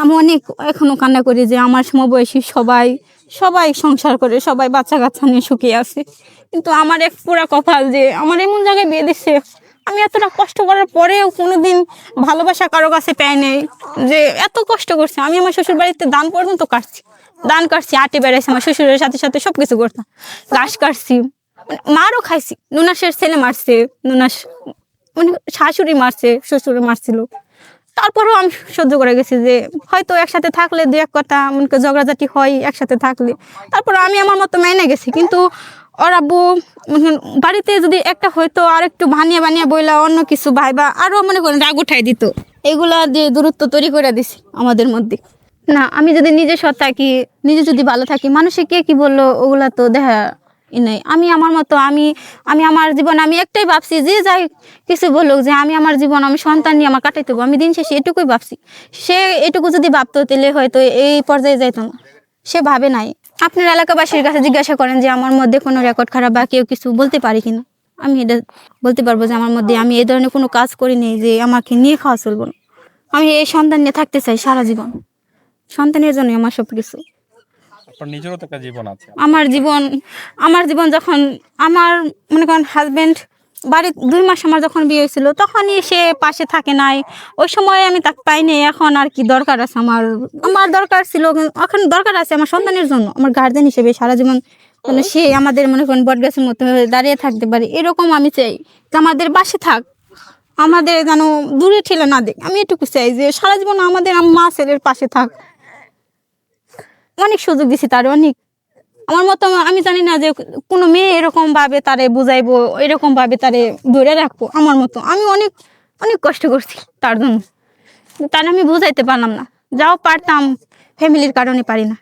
আমি অনেক এখনো কান্না করি যে আমার সমবয়সী সবাই সবাই সংসার করে, সবাই বাচ্চা কাচ্চা নিয়ে সুখী আছে, কিন্তু আমার এক পুরা কপাল যে আমার এমন জায়গায় বিয়ে দিচ্ছে। আমি এতটা কষ্ট করার পরেও কোনোদিন ভালোবাসা কারো কাছে পাই নাই। যে এত কষ্ট করছে, আমি আমার শ্বশুর বাড়িতে ধান পর্যন্ত কাটছি, ধান কাটছি, আটে বেড়াইছি, আমার শ্বশুরের সাথে সাথে সবকিছু করতাম, ঘাস কাটছি, মানে মারও খাইছি। নুনাসের ছেলে মারছে, নুনাস মানে শাশুড়ি মারছে, শ্বশুরে মারছিল, তারপরেও আমি সহ্য করে গেছি। যে হয়তো একসাথে থাকলে দু এক কথা মনে করি ঝগড়াঝাটি হয় একসাথে থাকলে, তারপর আমি আমার মতো মেনে গেছি। কিন্তু ওর আব্বু বাড়িতে যদি একটা হয়তো আর একটু বানিয়ে বানিয়ে বইলা অন্য কিছু ভাইবা আরও মনে করেন রাগ উঠাই দিত, এগুলা দিয়ে দূরত্ব তৈরি করে দিছি আমাদের মধ্যে। না, আমি যদি নিজে সৎ থাকি, নিজে যদি ভালো থাকি, মানুষে কে কি বললো ওগুলা তো দেখা নাই। আমি আমার মতো, আমি আমি আমার জীবন আমি একটাই ভাবছি, যে যাই কিছু বলুক, যে আমি আমার জীবন আমি সন্তান নিয়ে আমার কাটাইতে হবো, আমি দিন শেষে এটুকুই ভাবছি। সে এটুকু যদি ভাবতো তাহলে হয়তো এই পর্যায়ে যাইতো না, সে ভাবে নাই। আপনার এলাকাবাসীর কাছে জিজ্ঞাসা করেন যে আমার মধ্যে কোনো রেকর্ড খারাপ বা কেউ কিছু বলতে পারি কিনা, আমি এটা বলতে পারবো যে আমার মধ্যে আমি এই ধরনের কোনো কাজ করিনি যে আমাকে নিয়ে খাওয়া চলবো না। আমি এই সন্তান নিয়ে থাকতে চাই সারা জীবন, সন্তানের জন্য আমার সব কিছু। আপনার নিজেরও তো একটা জীবন আছে। আমার জীবন যখন আমার মনে করেন হাজবেন্ড বাড়ি 2 মাস আমার যখন বিয়ে হয়েছিল তখনই সে পাশে থাকে নাই, ওই সময় আমি তাকে পাইনি। এখন আর কি দরকার আছে আমার, আমার দরকার ছিল, এখন দরকার আছে আমার সন্তানের জন্য, আমার গার্জেন হিসেবে সারা জীবন মানে সে আমাদের মনে করেন বটগাছের মতো দাঁড়িয়ে থাকতে পারে, এরকম আমি চাই যে আমাদের পাশে থাক, আমাদের যেন দূরে ঠেলে না দেখ। আমি এটুকু চাই যে সারা জীবন আমাদের মা ছেলের পাশে থাক। অনেক সুযোগ দিছি তার, অনেক আমার মতো। আমি জানি না যে কোনো মেয়ে এরকম ভাবে তারে বুঝাইবো, এরকম ভাবে তারে ধরে রাখবো আমার মতো। আমি অনেক অনেক কষ্ট করছি তার জন্য, তার আমি বুঝাইতে পারলাম না, যাও পারতাম, ফ্যামিলির কারণে পারি না।